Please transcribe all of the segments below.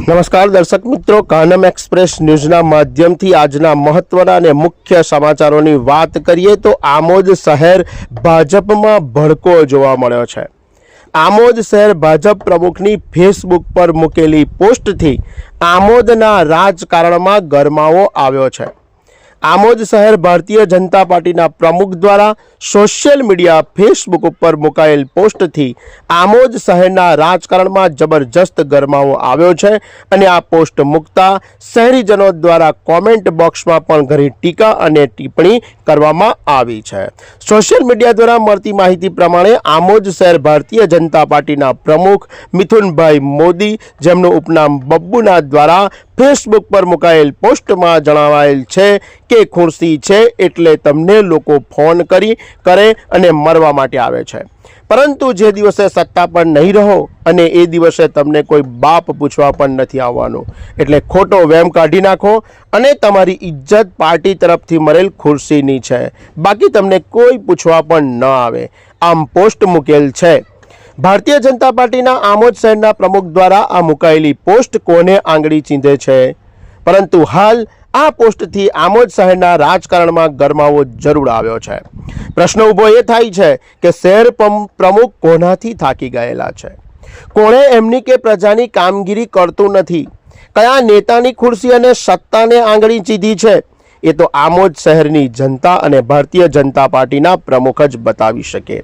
નમસ્કાર દર્શક મિત્રો, કાનમ એક્સપ્રેસ ન્યૂઝના માધ્યમથી આજના મહત્વના અને મુખ્ય સમાચારોની વાત કરીએ તો આમોદ શહેર ભાજપમાં ભડકો જોવા મળ્યો છે। આમોદ શહેર ભાજપ પ્રમુખની ફેસબુક પર મૂકેલી પોસ્ટથી આમોદના રાજકારણમાં ગરમાવો આવ્યો છે। આમોદ શહેર ભારતીય જનતા પાર્ટીના પ્રમુખ દ્વારા સોશિયલ મીડિયા ફેસબુક ઉપર મુકાયેલ પોસ્ટથી આમોદ શહેરના રાજકારણમાં જબરજસ્ત ગરમાવો આવ્યો છે અને આ પોસ્ટ મૂકતા શહેરીજનો દ્વારા કોમેન્ટ બોક્સમાં પણ ઘણી ટીકા અને ટિપ્પણી કરવામાં આવી છે। સોશિયલ મીડિયા દ્વારા મળતી માહિતી પ્રમાણે આમોદ શહેર ભારતીય જનતા પાર્ટીના પ્રમુખ મિથુનભાઈ મોદી, જેમનું ઉપનામ બબ્બુના દ્વારા ફેસબુક પર મુકાયેલ પોસ્ટમાં જણાવાયેલ છે કે ખુરશી છે એટલે તમને લોકો ફોન કરે અને મરવા માટે આવે છે, પરંતુ જે દિવસે સત્તા પર નહીં રહો અને એ દિવસે તમને કોઈ બાપ પૂછવા પણ નથી આવવાનું, એટલે ખોટો વેમ કાઢી નાખો અને તમારી ઇજ્જત પાર્ટી તરફથી મળેલ ખુરશીની છે, બાકી તમને કોઈ પૂછવા પણ ન આવે, આમ પોસ્ટ મૂકેલ છે। ભારતીય જનતા પાર્ટીના આમોદ શહેરના પ્રમુખ દ્વારા આ મુકાયેલી પોસ્ટ કોને આંગળી ચીંધે છે, પરંતુ હાલ આ પોસ્ટથી આમોદ શહેરના રાજકારણમાં ગરમાવો જરૂર આવ્યો છે। પ્રશ્ન ઊભો એ થાય છે કે શહેર પ્રમુખ કોનાથી થાકી ગયેલા છે, કોણે એમની કે પ્રજાની કામગીરી કરતું નથી, કયા નેતાની ખુરશી અને સત્તાને આંગળી ચીધી છે, એ તો આમોદ શહેરની જનતા અને ભારતીય જનતા પાર્ટીના પ્રમુખ જ બતાવી શકે।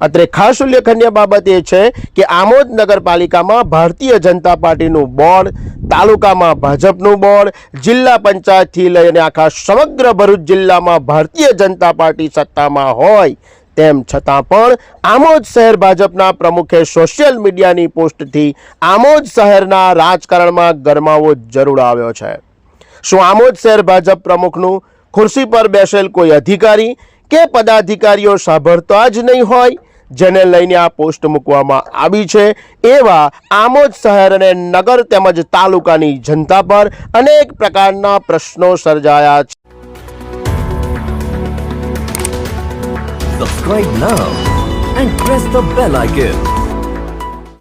અત્રે ખાસ ઉલ્લેખનીય બાબત એ છે કે આમોદ નગરપાલિકામાં ભારતીય જનતા પાર્ટીનું બોર્ડ, તાલુકામાં ભાજપનું બોર્ડ, જિલ્લા પંચાયતથી લઈને આખા સમગ્ર ભરૂચ જિલ્લામાં ભારતીય જનતા પાર્ટી સત્તામાં હોય તેમ છતાં પણ આમોદ શહેર ભાજપના પ્રમુખે સોશિયલ મીડિયાની પોસ્ટથી આમોદ શહેરના રાજકારણમાં ગરમાવો જરૂર આવ્યો છે। શું આમોદ શહેર ભાજપ પ્રમુખનું ખુરશી પર બેસેલ કોઈ અધિકારી કે પદાધિકારીઓ સાંભળતા જ નહીં હોય, જેને લઈને આ પોસ્ટ મૂકવામાં આવી છે? એવા આમોદ શહેર અને નગર તેમજ તાલુકાની જનતા પર અનેક પ્રકારના પ્રશ્નો સર્જાયા છે। Subscribe now and press the bell icon.